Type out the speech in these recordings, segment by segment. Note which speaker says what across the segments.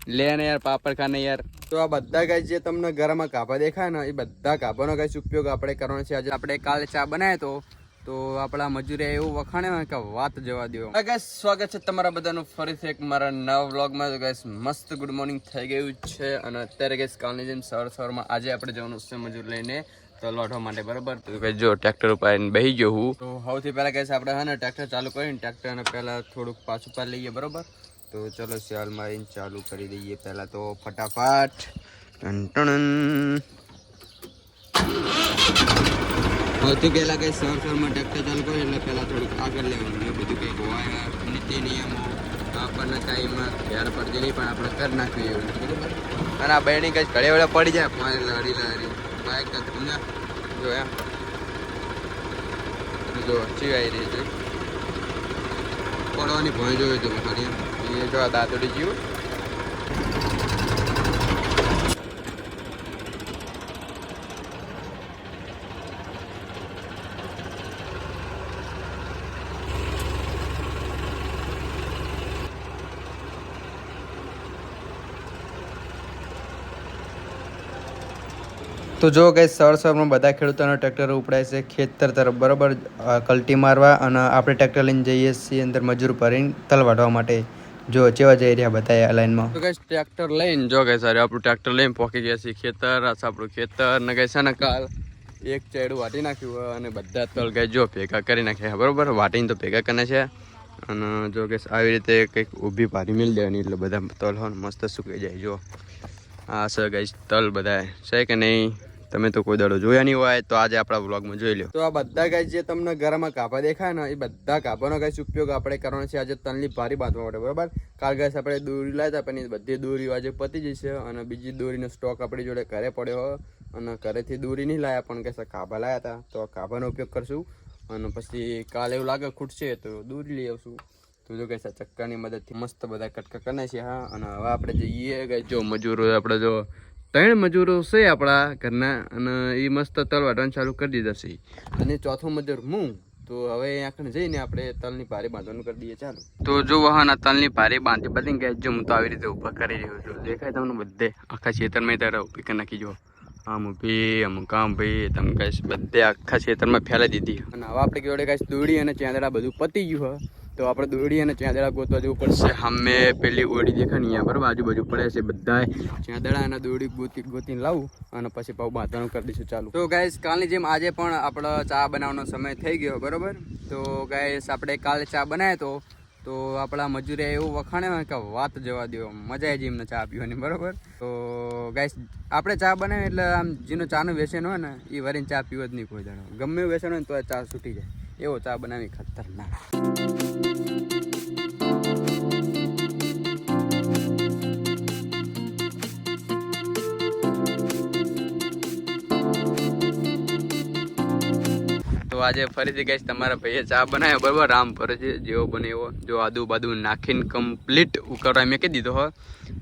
Speaker 1: લે ને યાર પાપડ ખાને યાર. તો આ બધા ગાઈસ જે તમને ઘરમાં કાપા દેખાય ને એ બધા કાપાનો ગાઈસ ઉપયોગ આપણે કરવાનો છે. આજે આપણે કાલે ચા બનાવ્યો તો આપણા મજૂરે એવું વખાણે કે વાત જવા દો. ગાઈસ સ્વાગત છે તમારા બધાનું ફરીથી એક મારા નવા વ્લોગમાં. તો ગાઈસ મસ્ત ગુડ મોર્નિંગ થઈ ગયું છે અને અત્યારે ગાઈસ કાલની જેમ સવારમાં આજે આપણે જવાનું છે મજૂર લઈને તલ વાટવા માટે, બરાબર. તો ગાઈસ જો ટ્રેક્ટર ઉપર આવીને બેસી ગયો હું. તો સૌથી પહેલા ગાઈસ આપણે હે ને ટ્રેક્ટર ચાલુ કરીને ટ્રેક્ટરને પહેલા થોડુંક પાછું પાડી લઈએ, બરાબર. તો ચલો ચાલ મારીને ચાલુ કરી દઈએ પહેલા તો ફટાફટ. સૌથી પહેલા કઈ સવારમાં ટ્રેક્ટર ચાલુ કરે એટલે પહેલા થોડુંક આગળ લેવાનું. એ બધું કંઈક હોય નીતિ નિયમો આપણને કાંઈ એમાં યાર પડતી નહીં, પણ આપણે કરી નાખીએ એવું, બરાબર. અને આ બહેની કંઈ ઘડે વડે પડી જાય લડી બાઇક ને જો એમ જો ચીવાઈ રહી છે પડવાની ભોય જોયું તમે ખાલી એ જો દાંતડી ગયું. તો જો ગઈ સવારમાં બધા ખેડૂતોનો ટ્રેક્ટર ઉપડાય છે ખેતર તરફ, બરાબર, કલ્ટી મારવા. અને આપણે ટ્રેક્ટર લઈને જઈએ છીએ અંદર મજૂર ભરીને તલ વાટવા માટે. જો ચેવા જઈ રહ્યા બધા લાઈનમાં. તો ગઈ ટ્રેક્ટર લઈને જો ગઈ સારી આપણું ટ્રેક્ટર લઈને પહોંચી ગયા છીએ ખેતર. આ આપણું ખેતર ને ગઈ છે ને કાલ એક ચેડું વાટી નાખ્યું હોય અને બધા તલ ગઈ જો ભેગા કરી નાખ્યા, બરાબર. વાટીને તો ભેગા કરે છે અને જો કે આવી રીતે કંઈક ઊભી ભારી મિલ દેવાની એટલે બધા તલ હોય મસ્ત સુકાઈ જાય. જો આ છે ગઈ તલ બધા છે કે નહીં, તમે તો કોઈ દાડો જોયા નહીં હોય તો આજે આપણા વ્લોગમાં જોઈ લો. તો આ બધા ગાય જે તમને ઘરમાં કાપા દેખાય ને એ બધા કાપાનો ગાય ઉપયોગ આપણે કરવાનો છે આજે તલની ભારી બાંધવા માટે, બરાબર. કાલ ગાય આપણે દોરી લાવ્યા હતા પણ એ બધી દોરી આજે પતી જશે અને બીજી દોરીનો સ્ટોક આપણી જોડે ઘરે પડ્યો અને ઘરેથી દોરી નહીં લાવ્યા પણ કે કાપા લાવ્યા હતા તો કાપાનો ઉપયોગ કરશું. અને પછી કાલે એવું લાગે ખૂટશે તો દોરી લઈ આવશું. તો જો કે ચક્કાની મદદથી મસ્ત બધા કટકા કરે છે. હા, અને હવે આપણે જઈએ ગાય જો મજૂરો આપણે જો 3 મજૂરો છે આપણા ઘરના અને એ મસ્ત તલ વાટવાનું ચાલુ કરી દીધા છે. અને ચોથો મજૂર હું. તો હવે આખને જઈને આપણે તલની ભારી બાંધવાનું કરી દઈએ ચાલુ. તો જો વાહન તલની ભારી બાંધી બધી ગયા જો હું તો આવી રીતે ઊભા કરી રહ્યો છું. દેખાય તમને બધે આખા ખેતરમાં તારે ઊભી કરી નાખી જો આમ ઊભી અમુક કામ ભાઈ તમે કહીશ બધે આખા ખેતરમાં ફેલાઈ દીધી. અને હવે આપણે કેવડે કાંઈ દોડી અને ચાંદડા બધું પતી ગયું હોય તો આપણે દોડી અને ચાંદડા ગોતવા જવું પડશે. સામે પેલી ઓડી દેખાય ને અહીંયા, બરાબર, આજુબાજુ પડે છે બધા ચાંદડા અને દોડી ગોતીને લાવું અને પછી પાઉં બાંધવાનું કરી દઈશું ચાલુ. તો ગાઈસ કાલની જેમ આજે પણ આપણો ચા બનાવવાનો સમય થઈ ગયો, બરાબર. તો ગાઈસ આપણે કાલે ચા બનાવ્યો તો આપણા મજૂરે એવું વખાણે કે વાત જવા દો, મજા આવી જાય એમને ચા પીવાની, બરાબર. તો ગાઈસ આપણે ચા બનાવીએ એટલે આમ જેનો ચાનું વ્યસન હોય ને એ વરીને ચા પીવો જ નહીં કોઈ દાડો. ગમે એવું વ્યસન હોય ને તો ચા છૂટી જાય એવો ચા બનાવી ખતરનાક. તો આજે ફરીથી ગઈશ તમારા ભાઈએ ચા બનાવ્યો, બરાબર. રામ ભરે છે જેવો બને એવો જો આદુ બાદુ નાખીને કમ્પ્લીટ ઉકળવા મેં કહી દીધો હોય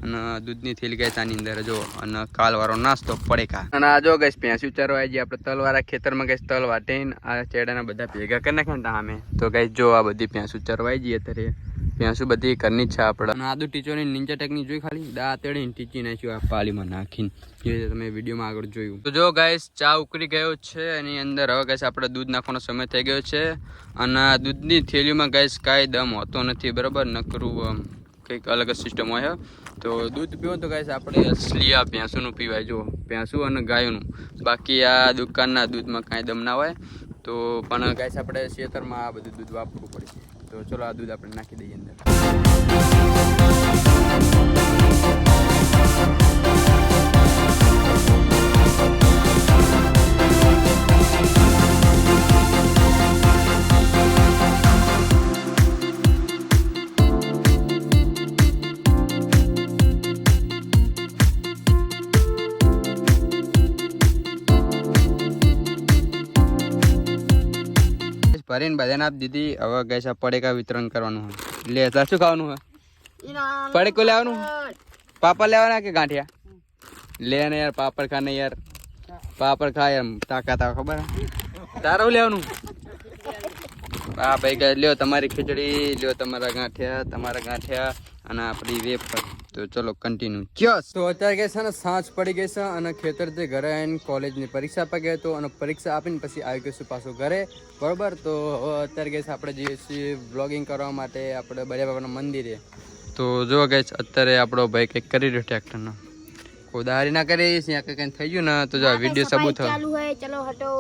Speaker 1: અને દૂધની થેલી ગઈ આની અંદર જો અને કાલવાળો નાસ્તો પડેકા. અને આ જો ગઈશ ભેંસું ચારવા આવી આપણે તલવાળા ખેતરમાં ગઈશ તલ વાટીને આ ચેડાના બધા ભેગા કરી નાખ્યા ને અમે. તો ગઈશ જો આ બધી ભેંસું ચારવા આવી જઈએ અત્યારે. ભેંસું બધી ઘરની જ છે આપણે. અને આદુ ટીચોની નીચે ટેકની જોઈ ખાલી દાંતેડીને ટીચી નાખ્યું આ પાલીમાં નાખીને, જે તમે વિડીયોમાં આગળ જોયું. તો જો ગાઈસ ચા ઉકળી ગયો છે એની અંદર. હવે ગાઈસ આપણે દૂધ નાખવાનો સમય થઈ ગયો છે અને દૂધની થેલીમાં ગાઈસ કાંઈ દમ હોતો નથી, બરાબર. નકરું કંઈક અલગ જ સિસ્ટમ હોય. તો દૂધ પીવો તો ગાઈસ આપણે અસલી આ ભેંસુનું પીવાય, જો ભેંસું અને ગાયોનું. બાકી આ દુકાનના દૂધમાં કાંઈ દમ ના હોય. તો પણ ગાઈસ આપણે ખેતરમાં આ બધું દૂધ વાપરવું પડે. તો ચલો આ દૂધ આપણે નાખી દઈએ અંદર. ભરીને બધાને આપી દીધી. હવે ગેસ પડેકા વિતરણ કરવાનું હોય. લે શું ખાવાનું હોય? પડેકો લેવાનું? પાપડ લેવાના કે ગાંઠિયા? લે ને યાર પાપડ ખા ને યાર, પાપડ ખા યાર, તાકાત આવે ખબર. તારું લેવાનું? હા ભાઈ લ્યો તમારી ખીચડી, લ્યો તમારા ગાંઠિયા અને આપણી વેફર. તો ચલો કન્ટિન્યુ યસ. તો અત્યારે ગઈ છે ને સાંજ પડી ગઈ છે અને ખેતરથી ઘરે આવીને કોલેજની પરીક્ષા આપવા ગયો હતો અને પરીક્ષા આપીને પછી આવી ગયો છું પાછું ઘરે બરોબર. તો અત્યારે ગઈ છે આપણે જઈએ છીએ વ્લોગિંગ કરવા માટે આપણે બળિયા બાબાના મંદિરે. તો જો ગઈ અત્યારે આપણો ભાઈ કંઈક કરી રહ્યો ટ્રેક્ટરનો કોદારી ના કરી ત્યાં કંઈ થઈ ગયું ને તો જો વિડીયો સબૂત ચાલુ હે. ચલો હટો.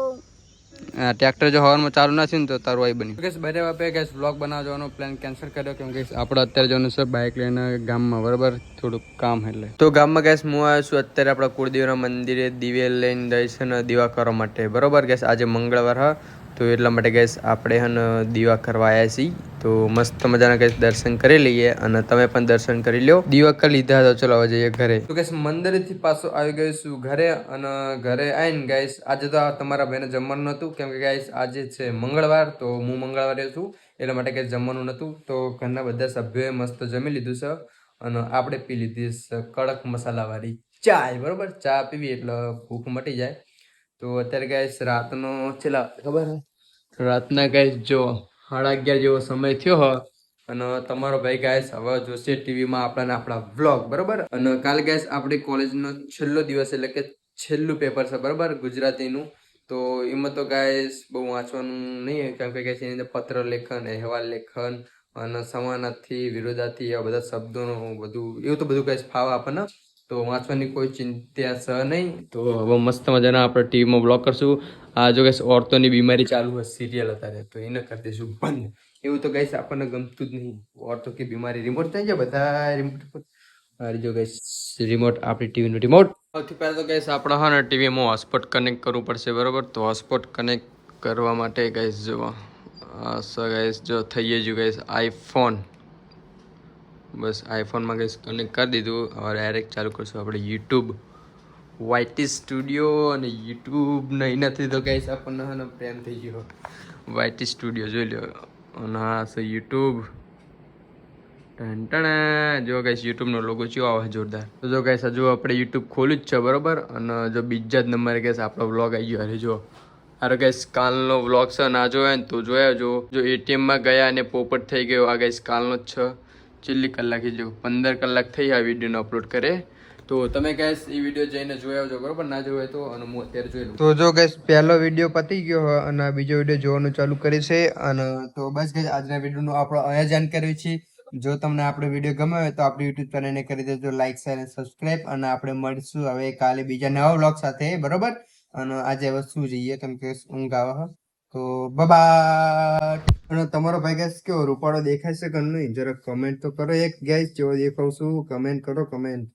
Speaker 1: ટ્રેક્ટર જો હવામાં ચાલુ નથી ને તો તારું આવી બન્યું ગેસ બરે બાપે ગેસ વ્લોગ બનાવવાનો પ્લાન કેન્સલ કર્યો કેમ કે આપણે અત્યારે જવાનું છે બાઇક લઈને ગામમાં બરાબર થોડુંક કામ એટલે. તો ગામમાં ગેસ હું આવ્યો છું અત્યારે આપણા કુળદેવના મંદિરે દિવેલ લઈને દર્શન દીવા કરવા માટે બરાબર ગેસ આજે મંગળવાર હા તો એટલા માટે ગેસ આપણે હન દીવા કરવા આવ્યા છીએ. તો મસ્ત મજાના ગેસ દર્શન કરી લઈએ અને તમે પણ દર્શન કરી લો. દીવા કરી લીધા તો ચલો હવે જઈએ ઘરે. તો ગેસ મંદિરેથી પાછો આવી ગયો છું ઘરે અને ઘરે આવીને ગાઈસ આજે તો તમારા ભાઈને જમવાનું નહોતું કેમ કે ગાઈસ આજે છે મંગળવાર તો હું મંગળવારે છું એટલા માટે કંઈ જમવાનું નહોતું. તો ઘરના બધા સભ્યોએ મસ્ત જમી લીધું છે અને આપણે પી લીધી છે કડક મસાલાવાળી ચાય બરોબર. ચા પીવી એટલે ભૂખ મટી જાય. તો અત્યારે ગાઈસ રાતનો છેલ્લા ખબર હે રાતના ગાઈસ જો 11:30 જેવો સમય થયો હોય અને તમારો ભાઈ ગાઈસ હવે જોશે ટીવીમાં આપણા વ્લોગ બરોબર. અને કાલે ગાઈસ આપણી કોલેજનો છેલ્લો દિવસ એટલે કે છેલ્લું પેપર છે બરાબર ગુજરાતીનું. તો એમાં તો ગાઈસ બહુ વાંચવાનું નહીં કેમ કે ગાઈસ એની અંદર પત્ર લેખન અહેવાલ લેખન અને સમાનાર્થી વિરોધાર્થી એવા બધા શબ્દોનું બધું એવું તો બધું ગાઈસ ફાવ આપણને તો વાંચવાની કોઈ ચિંતા છે નહીં. તો હવે મસ્ત મજાના આપણે ટીવીમાં બ્લોગ કરશું. આ જો ગાઈસ ઓર્થોની બીમારી ચાલુ હોય સિરિયલ અત્યારે તો એને કરી દઈશું બંધ. એવું તો ગાઈસ આપણને ગમતું જ નહીં. ઓર્થો કે બીમારી રિમોટ થઈ જાય બધા રિમોટ જો ગાઈસ રિમોટ આપણી ટીવીનું રિમોટ. સૌથી પહેલાં તો ગાઈસ આપણે હા ને ટીવીમાં હોટસ્પોટ કનેક્ટ કરવું પડશે બરાબર. તો હોટસ્પોટ કનેક્ટ કરવા માટે ગાઈસ જો ગાઈસ જો થઈ ગયું ગાઈસ આઈફોન બસ આઈફોનમાં ગાઈસ કનેક્ટ કરી દીધું. હવે ડાયરેક્ટ ચાલુ કરશું આપણે યુટ્યુબ વાયટી સ્ટુડિયો અને યુટ્યુબ નહીં નથી તો ગાઈસ આપણને હા ને પ્રેમ થઈ ગયો વાયટી સ્ટુડિયો જોઈ લો અને હા છે યુટ્યુબ જો ગાઈસ યુટ્યુબનો લોગો ચેવો આવે જોરદાર. તો જો ગાઈસ હજુ આપણે યુટ્યુબ ખોલ્યું જ છે બરાબર. અને જો બીજા જ નંબરે ગાઈસ આપણો વ્લોગ આવી ગયો. અરે જો અરે ગાઈસ કાલનો વ્લોગ છે ના જોયા ને તો જોયા જો એટીએમમાં ગયા અને પોપટ થઈ ગયો. આ ગાઈસ કાલનો જ છે. છેલ્લી કલાક જો 15 કલાક થઈ આ વિડીયોનો અપલોડ કરે. તો તમે ગાઈસ એ વિડીયો જઈને જોઈ આવજો બરાબર. ના જોયો તો અને હું અત્યારે જોઈ લઉં. તો જો ગાઈસ પહેલો વિડીયો પતી ગયો અને બીજો વિડીયો જોવાનું ચાલુ કરી છે. અને તો બસ ગાઈસ આજના વિડીયોનું આપણે અહીંયા જાણ કરવી છે. જો તમને આપણો વિડીયો ગમ્યો હોય તો આપણી યુટ્યુબ ચેનલને કરી દેજો લાઈક શેર અને સબસ્ક્રાઈબ. અને આપણે મળીશું હવે કાલે બીજા નવા વ્લોગ સાથે બરોબર. અને આજે હવે શું જઈએ કેમ કે ઊંઘ આવે તો બાય. અને તમારો ભાઈ ગેસ કેવો રૂપાળો દેખાય છે કે નહીં જરા કમેન્ટ તો કરો. એક ગેસ જેવો દેખાવ છું કમેન્ટ કરો કમેન્ટ.